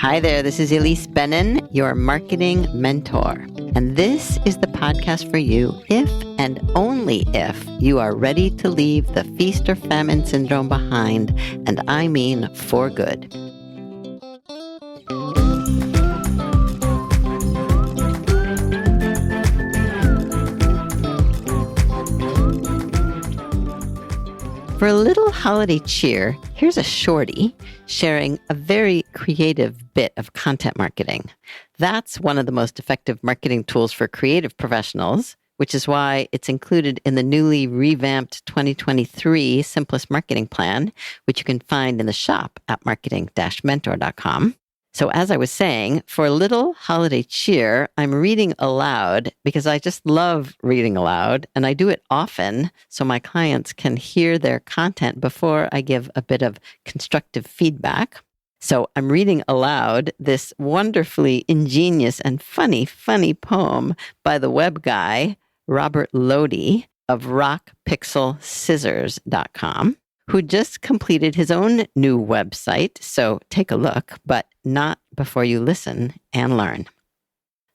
Hi there, this is Elise Bennin, your marketing mentor. And this is the podcast for you if and only if you are ready to leave the feast or famine syndrome behind, and I mean for good. For a little holiday cheer, here's a shorty sharing a very creative bit of content marketing. That's one of the most effective marketing tools for creative professionals, which is why it's included in the newly revamped 2023 Simplest Marketing Plan, which you can find in the shop at marketing-mentor.com. So as I was saying, for a little holiday cheer, I'm reading aloud because I just love reading aloud, and I do it often so my clients can hear their content before I give a bit of constructive feedback. So I'm reading aloud this wonderfully ingenious and funny poem by the web guy, Robert Lodi of rockpixelscissors.com. who just completed his own new website. So take a look, but not before you listen and learn.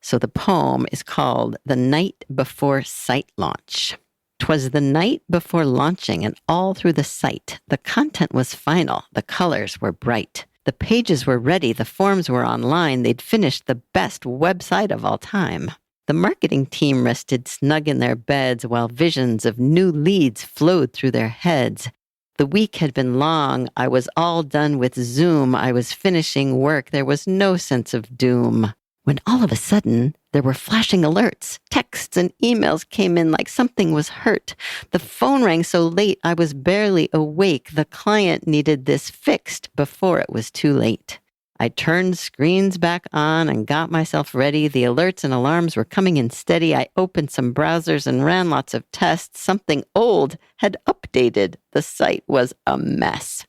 So the poem is called The Night Before Site Launch. 'Twas the night before launching, and all through the site, the content was final, the colors were bright. The pages were ready, the forms were online, they'd finished the best website of all time. The marketing team rested snug in their beds while visions of new leads flowed through their heads. The week had been long. I was all done with Zoom. I was finishing work. There was no sense of doom. When all of a sudden, there were flashing alerts. Texts and emails came in like something was hurt. The phone rang so late, I was barely awake. The client needed this fixed before it was too late. I turned screens back on and got myself ready. The alerts and alarms were coming in steady. I opened some browsers and ran lots of tests. Something old had updated. The site was a mess.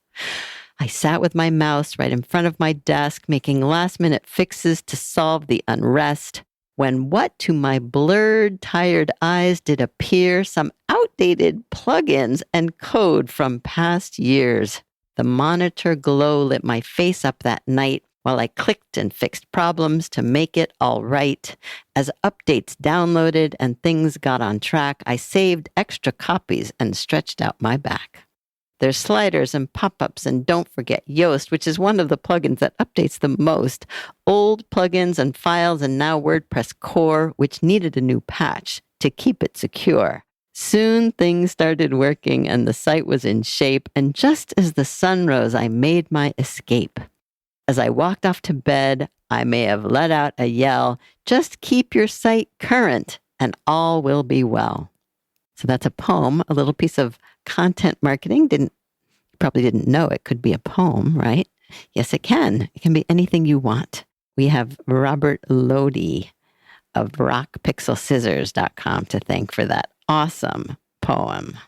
I sat with my mouse right in front of my desk, making last-minute fixes to solve the unrest. When what to my blurred, tired eyes did appear? Some outdated plugins and code from past years. The monitor glow lit my face up that night while I clicked and fixed problems to make it all right. As updates downloaded and things got on track, I saved extra copies and stretched out my back. There's sliders and pop-ups, and don't forget Yoast, which is one of the plugins that updates the most. Old plugins and files, and now WordPress core, which needed a new patch to keep it secure. Soon things started working and the site was in shape, and just as the sun rose, I made my escape. As I walked off to bed, I may have let out a yell, just keep your site current and all will be well. So that's a poem, a little piece of content marketing. You probably didn't know it could be a poem, right? Yes, it can. It can be anything you want. We have Robert Lodi of rockpixelscissors.com to thank for that awesome poem.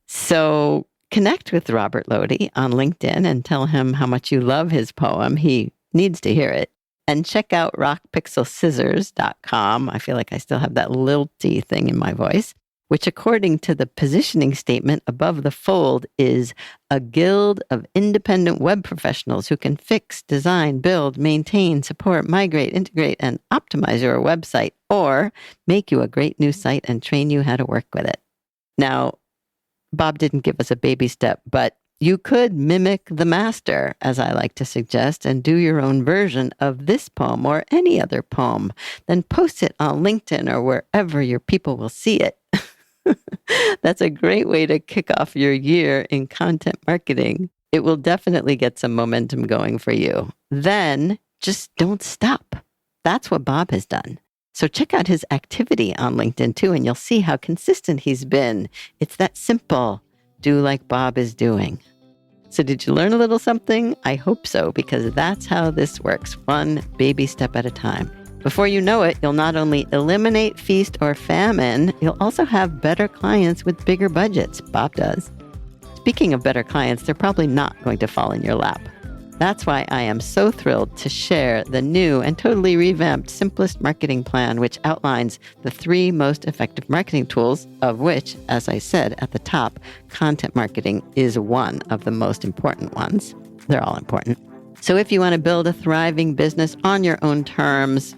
So connect with Robert Lodi on LinkedIn and tell him how much you love his poem. He needs to hear it. And check out rockpixelscissors.com. I feel like I still have that lilty thing in my voice, which according to the positioning statement above the fold is a guild of independent web professionals who can fix, design, build, maintain, support, migrate, integrate, and optimize your website, or make you a great new site and train you how to work with it. Now, Bob didn't give us a baby step, but you could mimic the master, as I like to suggest, and do your own version of this poem or any other poem. Then post it on LinkedIn or wherever your people will see it. That's a great way to kick off your year in content marketing. It will definitely get some momentum going for you. Then just don't stop. That's what Bob has done. So check out his activity on LinkedIn too, and you'll see how consistent he's been. It's that simple. Do like Bob is doing. So did you learn a little something? I hope so, because that's how this works, one baby step at a time. Before you know it, you'll not only eliminate feast or famine, you'll also have better clients with bigger budgets. Bob does. Speaking of better clients, they're probably not going to fall in your lap. That's why I am so thrilled to share the new and totally revamped Simplest Marketing Plan, which outlines the 3 most effective marketing tools, of which, as I said at the top, content marketing is one of the most important ones. They're all important. So if you want to build a thriving business on your own terms,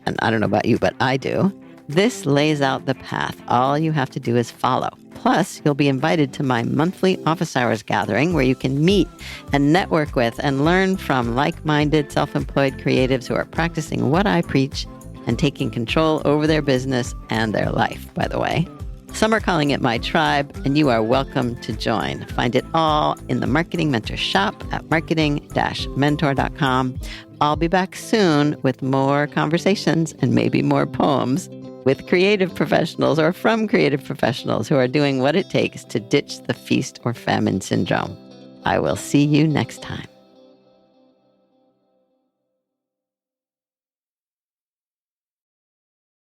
and I don't know about you, but I do, this lays out the path. All you have to do is follow. Plus, you'll be invited to my monthly office hours gathering where you can meet and network with and learn from like-minded, self-employed creatives who are practicing what I preach and taking control over their business and their life, by the way. Some are calling it my tribe, and you are welcome to join. Find it all in the Marketing Mentor shop at marketing-mentor.com. I'll be back soon with more conversations and maybe more poems with creative professionals or from creative professionals who are doing what it takes to ditch the feast or famine syndrome. I will see you next time.